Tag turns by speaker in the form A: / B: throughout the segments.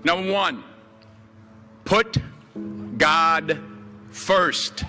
A: Number one, put God first.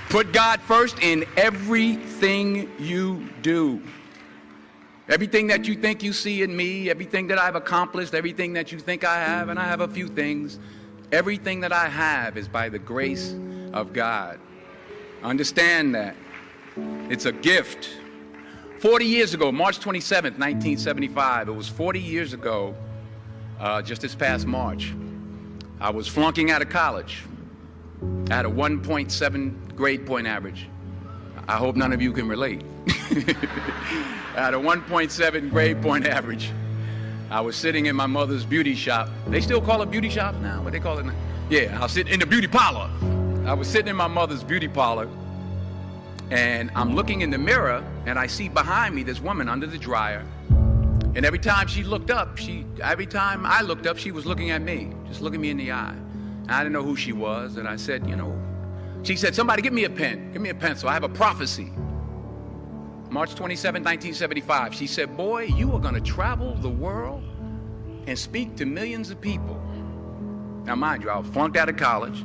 A: Put God first in everything you do. Everything that you think you see in me, everything that I've accomplished, everything that you think I have, and I have a few things, everything that I have is by the grace of God. Understand that. It's a gift. 40 years ago, March 27th, 1975, it was 40 years ago, just this past March, I was flunking out of college. I had a 1.7 grade point average. I hope none of you can relate. I had a 1.7 grade point average. I was sitting in my mother's beauty shop. They still call it beauty shop now? What they call it now? Yeah, I was sitting in the beauty parlor. I was sitting in my mother's beauty parlor, and I'm looking in the mirror, and I see behind me this woman under the dryer. And every time I looked up, she was looking at me, just looking me in the eye. And I didn't know who she was, and I said, she said, somebody give me a pen, give me a pencil, I have a prophecy. March 27, 1975, she said, boy, you are gonna travel the world and speak to millions of people. Now mind you, I was flunked out of college.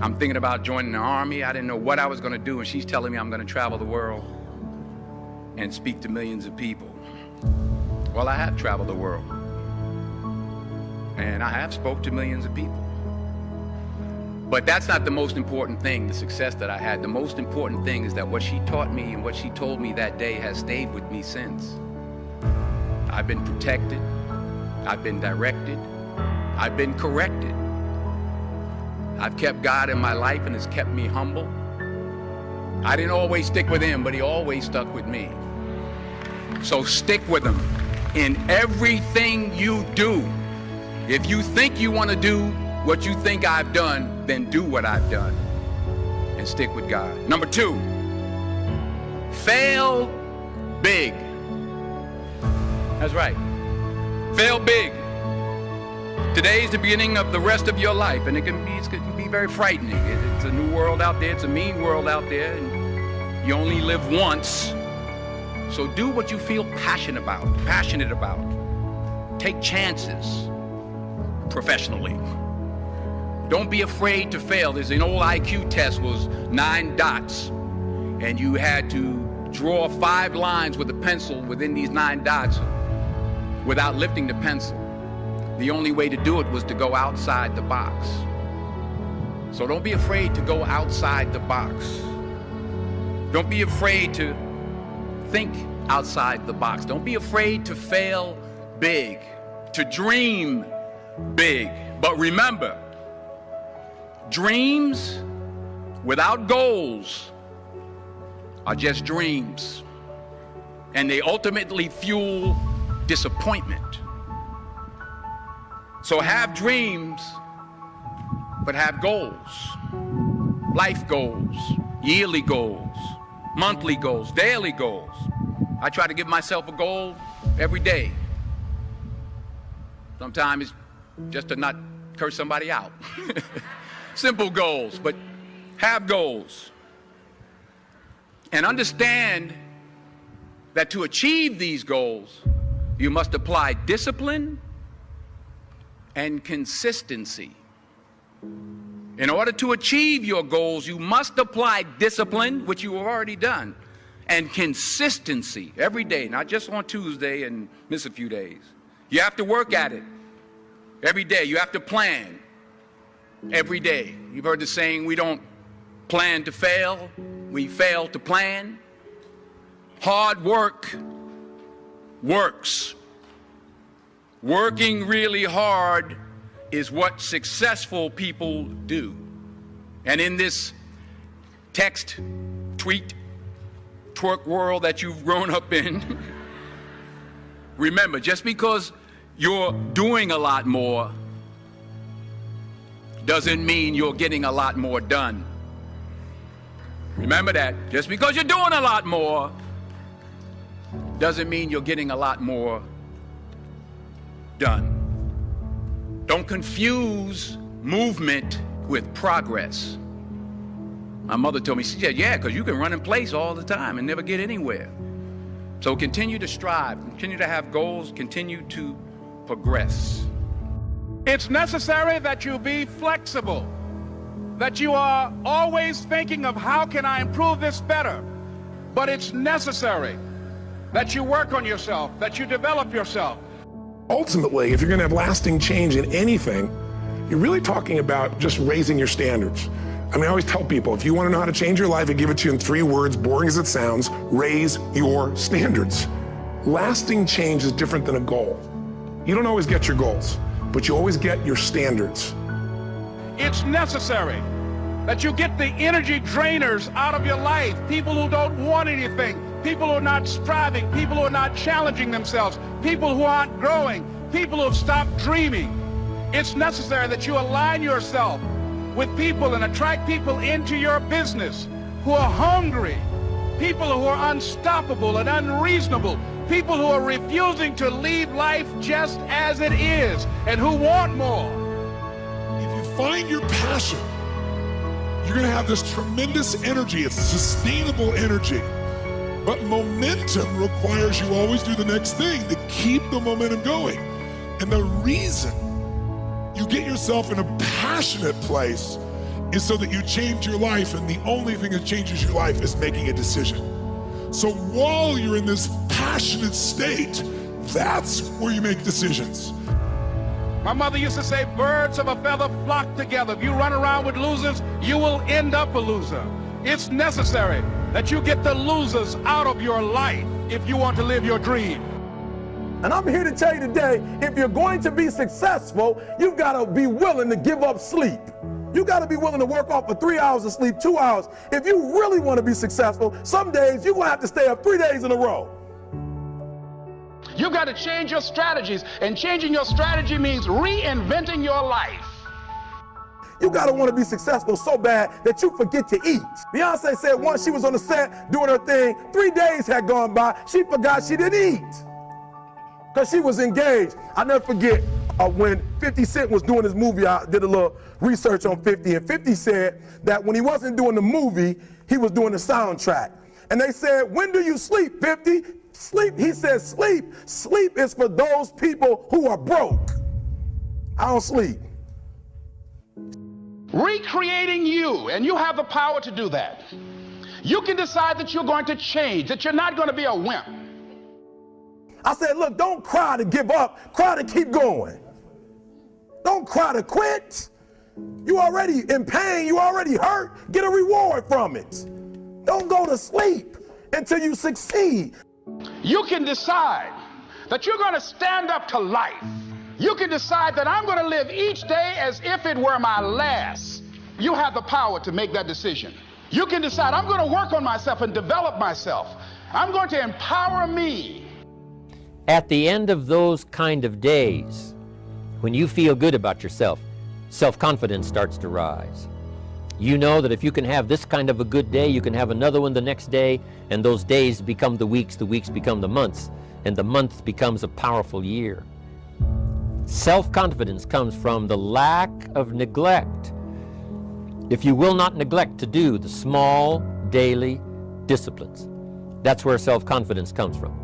A: I'm thinking about joining the army. I didn't know what I was gonna do, and she's telling me I'm gonna travel the world and speak to millions of people. Well, I have traveled the world, and I have spoke to millions of people. But that's not the most important thing, the success that I had. The most important thing is that what she taught me and what she told me that day has stayed with me since. I've been protected, I've been directed, I've been corrected. I've kept God in my life, and it's kept me humble. I didn't always stick with him, but he always stuck with me. So stick with him in everything you do. If you think you want to do what you think I've done, then do what I've done and stick with God. Number two, fail big. That's right. Fail big. Today is the beginning of the rest of your life, and it can be very frightening. It's a new world out there. It's a mean world out there, and you only live once. So do what you feel passionate about. Take chances professionally. Don't be afraid to fail. There's an old IQ test, was 9 dots, and you had to draw 5 lines with a pencil within these 9 dots without lifting the pencil. The only way to do it was to go outside the box. So don't be afraid to go outside the box. Don't be afraid to think outside the box. Don't be afraid to fail big, to dream big. But remember, dreams without goals are just dreams, and they ultimately fuel disappointment. So have dreams, but have goals. Life goals, yearly goals, monthly goals, daily goals. I try to give myself a goal every day. Sometimes it's just to not curse somebody out. Simple goals, but have goals. And understand that to achieve these goals, you must apply discipline and consistency. In order to achieve your goals, you must apply discipline, which you have already done, and consistency every day, not just on Tuesday and miss a few days. You have to work at it every day. You have to plan every day. You've heard the saying, we don't plan to fail, we fail to plan. Hard work works. Working really hard is what successful people do. And in this text, tweet, twerk world that you've grown up in, remember, just because you're doing a lot more doesn't mean you're getting a lot more done. Remember that. Just because you're doing a lot more doesn't mean you're getting a lot more done. Don't confuse movement with progress. My mother told me, she said, yeah, because you can run in place all the time and never get anywhere. So continue to strive, continue to have goals, continue to progress.
B: It's necessary that you be flexible, that you are always thinking of how can I improve this better. But it's necessary that you work on yourself, that you develop yourself.
C: Ultimately, if you're going to have lasting change in anything, you're really talking about just raising your standards. I mean, I always tell people, if you want to know how to change your life, I give it to you in 3 words, boring as it sounds: raise your standards. Lasting change is different than a goal. You don't always get your goals, but you always get your standards.
B: It's necessary that you get the energy drainers out of your life, people who don't want anything, people who are not striving, people who are not challenging themselves, people who aren't growing, people who have stopped dreaming. It's necessary that you align yourself with people and attract people into your business who are hungry, people who are unstoppable and unreasonable, people who are refusing to leave life just as it is and who want more.
D: If you find your passion, you're going to have this tremendous energy. It's sustainable energy. But momentum requires you always do the next thing to keep the momentum going. And the reason you get yourself in a passionate place is so that you change your life, and the only thing that changes your life is making a decision. So while you're in this passionate state, that's where you make decisions.
B: My mother used to say, birds of a feather flock together. If you run around with losers, you will end up a loser. It's necessary that you get the losers out of your life if you want to live your dream.
E: And I'm here to tell you today, if you're going to be successful, you've got to be willing to give up sleep. You got to be willing to work off for 3 hours of sleep, 2 hours. If you really want to be successful, some days you're going to have to stay up 3 days in a row.
B: You've got to change your strategies, and changing your strategy means reinventing your life.
E: You got to want to be successful so bad that you forget to eat. Beyonce said once she was on the set doing her thing, 3 days had gone by, she forgot she didn't eat because she was engaged. I never forget when 50 Cent was doing his movie. I did a little research on 50, and 50 said that when he wasn't doing the movie, he was doing the soundtrack. And they said, when do you sleep, 50? Sleep, he said, sleep. Sleep is for those people who are broke. I don't sleep.
B: Recreating you, and you have the power to do that. You can decide that you're going to change, that you're not going to be a wimp.
E: I said, look, don't cry to give up, cry to keep going. Don't cry to quit. You already in pain, you already hurt, get a reward from it. Don't go to sleep until you succeed.
B: You can decide that you're going to stand up to life. You can decide that I'm going to live each day as if it were my last. You have the power to make that decision. You can decide I'm going to work on myself and develop myself. I'm going to empower me.
F: At the end of those kind of days, when you feel good about yourself, self-confidence starts to rise. You know that if you can have this kind of a good day, you can have another one the next day, and those days become the weeks become the months, and the month becomes a powerful year. Self-confidence comes from the lack of neglect. If you will not neglect to do the small daily disciplines, that's where self-confidence comes from.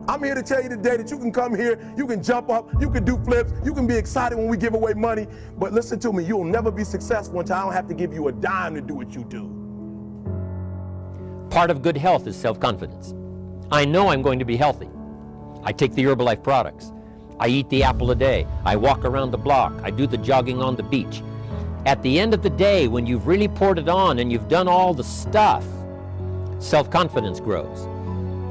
E: I'm here to tell you today that you can come here, you can jump up, you can do flips, you can be excited when we give away money, but listen to me, you'll never be successful until I don't have to give you a dime to do what you do.
F: Part of good health is self-confidence. I know I'm going to be healthy. I take the Herbalife products. I eat the apple a day. I walk around the block. I do the jogging on the beach. At the end of the day, when you've really poured it on and you've done all the stuff, self-confidence grows.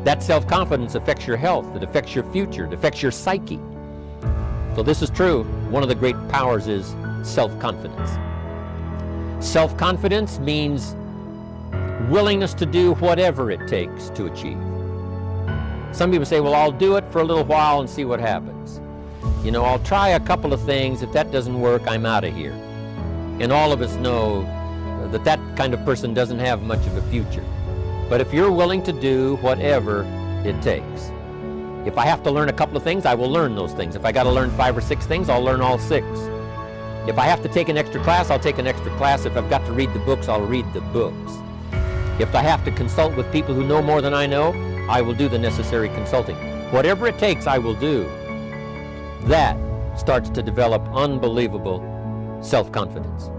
F: That self-confidence affects your health, it affects your future, it affects your psyche. So this is true. One of the great powers is self-confidence. Self-confidence means willingness to do whatever it takes to achieve. Some people say, well, I'll do it for a little while and see what happens. You know, I'll try a couple of things. If that doesn't work, I'm out of here. And all of us know that that kind of person doesn't have much of a future. But if you're willing to do whatever it takes, if I have to learn a couple of things, I will learn those things. If I got to learn 5 or 6 things, I'll learn all 6. If I have to take an extra class, I'll take an extra class. If I've got to read the books, I'll read the books. If I have to consult with people who know more than I know, I will do the necessary consulting. Whatever it takes, I will do. That starts to develop unbelievable self-confidence.